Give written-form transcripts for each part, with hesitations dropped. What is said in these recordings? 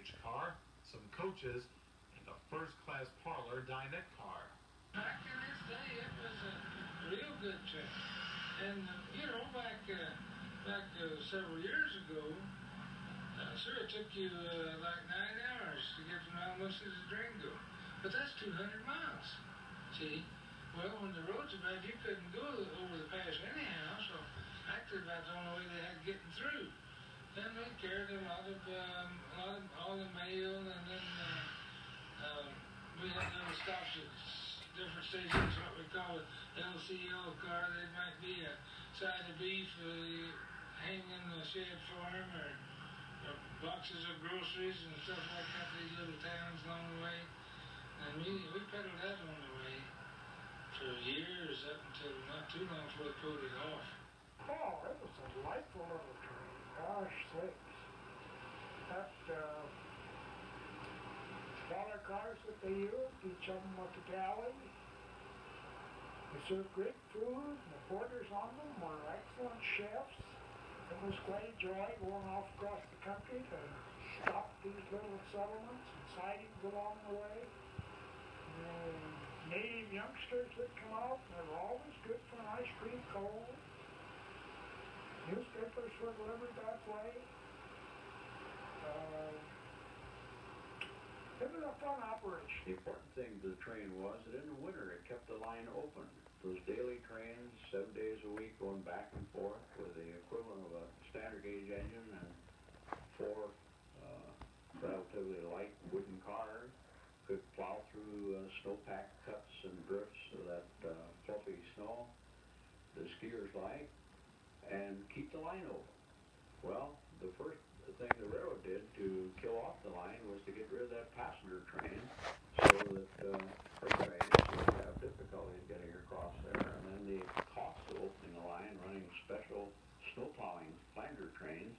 stage car, some coaches, and a first-class parlor dinette car. Back in this day, it was a real good train. And, back several years ago, sure, it took you like 9 hours to get from Alamosa to Durango. But that's 200 miles, see? Well, when the roads are bad, you couldn't go over the pass anyhow, so actually about the only way they had getting through. Then they carried a lot of all the mail, and then we had little stops at different stations, what we call an LCL car. There might be a side of beef hanging in the shed for them, or boxes of groceries and stuff like that, these little towns along the way. And we peddled that on the way for years, up until not too long before they pulled it off. Oh, it was a delightful little train. Gosh sakes. That smaller cars that they used, each of them with a galley. They served great food, and the porters on them were excellent chefs. It was quite a joy going off across the country to stop these little settlements and sidings along the way. Native youngsters would come out, and they were always good for an ice cream cone. Newspapers were delivered that way. It was a fun operation. The important thing to the train was that in the winter it kept the line open. Those daily trains, 7 days a week, going back and forth with the equivalent of a standard gauge engine and 4 relatively light wooden cars, could plow through snowpack cuts and drifts of that fluffy snow the skiers like, and keep the line open. Well, the first thing the railroad did to kill off the line was to get rid of that passenger train so that freight trains would have difficulty getting across there. And then the cost of opening the line, running special snow plowing flanger trains,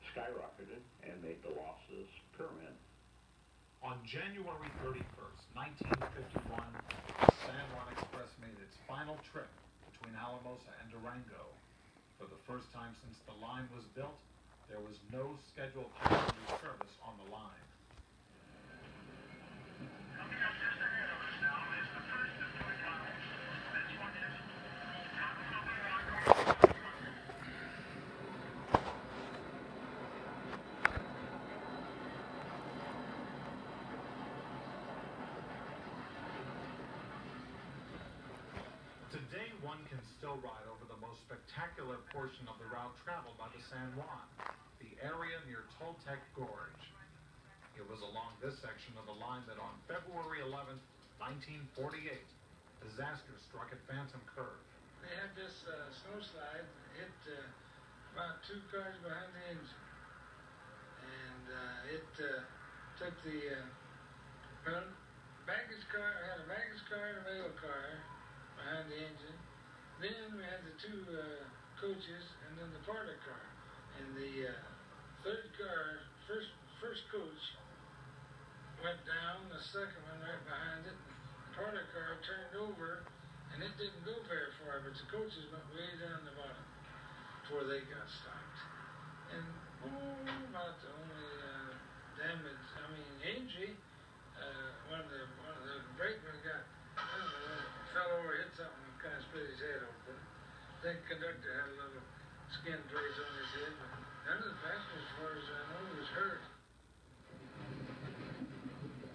skyrocketed and made the losses pyramid. On January 31st, 1951, the San Juan Express made its final trip between Alamosa and Durango. For the first time since the line was built, there was no scheduled passenger service on the line. Coming up just ahead of us now is the first of 2 tunnels. This one is Today, one can still ride over the most spectacular portion of the route traveled by the San Juan, the area near Toltec Gorge. It was along this section of the line that on February 11, 1948, disaster struck at Phantom Curve. They had this snow slide hit about 2 cars behind the engine. And it took the baggage car, had a baggage car and a mail car behind the engine. Then we had the 2 coaches and then the parlor car. And the third car, first coach went down, the second one right behind it. The parlor car turned over, and it didn't go very far, but the coaches went way down the bottom before they got stopped. And about the only damage, injury, one of the brakemen fell over, hit something, and kind of split his head open. I think the conductor had a little skin trace on his head, but none of the passengers, as far as I know, was hurt.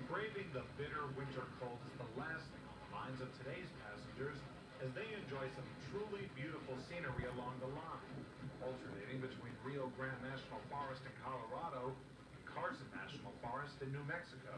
Braving the bitter winter cold is the last thing on the minds of today's passengers as they enjoy some truly beautiful scenery along the line, alternating between Rio Grande National Forest in Colorado and Carson National Forest in New Mexico.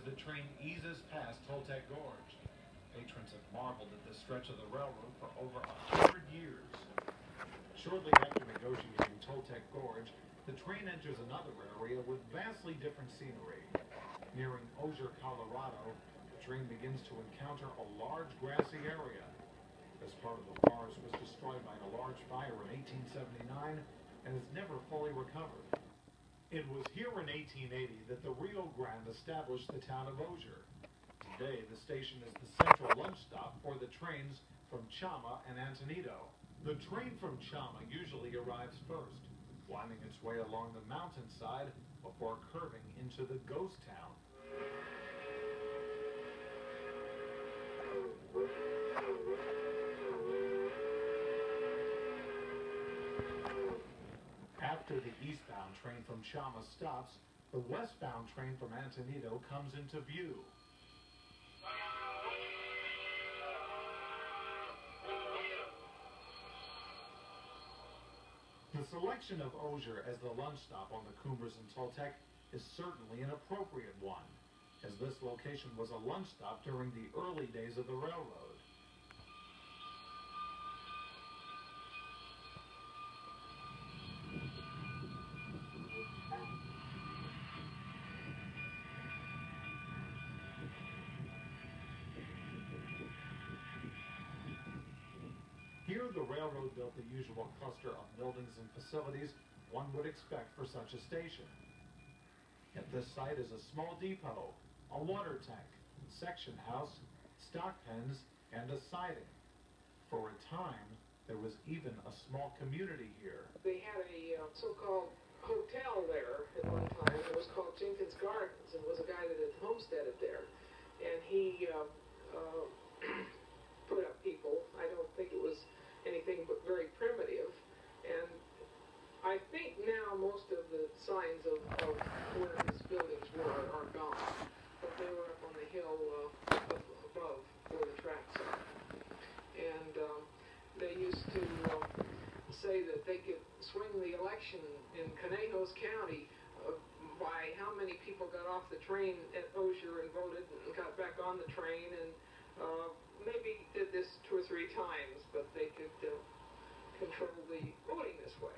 the train eases past Toltec Gorge. Patrons have marveled at this stretch of the railroad for over 100 years. Shortly after negotiating Toltec Gorge, the train enters another area with vastly different scenery. Nearing Osier, Colorado, the train begins to encounter a large grassy area. This part of the forest was destroyed by a large fire in 1879 and has never fully recovered. It was here in 1880 that the Rio Grande established the town of Osier. Today, the station is the central lunch stop for the trains from Chama and Antonito. The train from Chama usually arrives first, winding its way along the mountainside before curving into the ghost town. After the eastbound train from Chama stops, the westbound train from Antonito comes into view. The selection of Osier as the lunch stop on the Cumbres and Toltec is certainly an appropriate one, as this location was a lunch stop during the early days of the railroad. Here, the railroad built the usual cluster of buildings and facilities one would expect for such a station. At this site is a small depot, a water tank, section house, stock pens, and a siding. For a time, there was even a small community here. They had a so-called hotel there at one time. It was called Jenkins Gardens, and it was a guy that had homesteaded there. And he put up people. I don't think it was anything but very primitive. And I think now most of the signs of where these buildings were are gone. But they were up on the hill above where the tracks are. And they used to say that they could swing the election in Conejos County by how many people got off the train at Osier and voted and got back on the train, and maybe did this 2 or 3 times, but they could control the voting this way.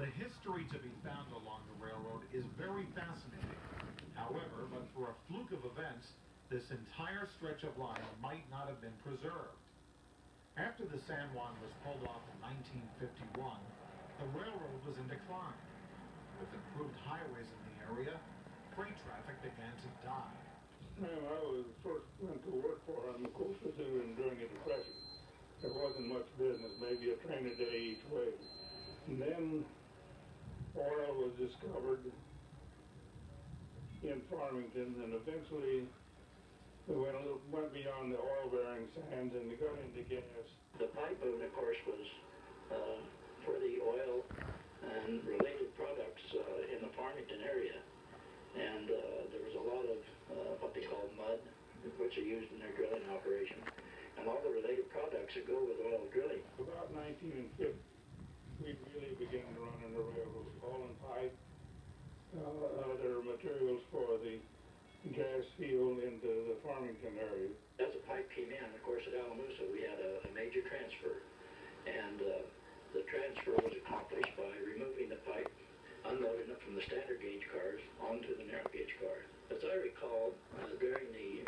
The history to be found along the railroad is very fascinating. However, but for a fluke of events, this entire stretch of line might not have been preserved. After the San Juan was pulled off in 1951, the railroad was in decline. With improved highways in the area, freight traffic began to die. When I was first went to work for them, of course, was during the Depression. There wasn't much business, maybe a train a day each way. And then oil was discovered in Farmington, and eventually we went beyond the oil-bearing sands and they got into gas. The pipe boom, of course, was for the oil and related products in the Farmington area. And there was a lot of what they call mud, which are used in their drilling operation, and all the related products that go with oil drilling. About 1950, we really began to run on the railroad, hauling pipe, other materials for the gas field into the Farmington area. As the pipe came in, of course, at Alamosa, we had a major transfer, and the transfer was accomplished by removing the pipe, unloading it from the standard gauge cars onto the narrow gauge cars. As I recall, during the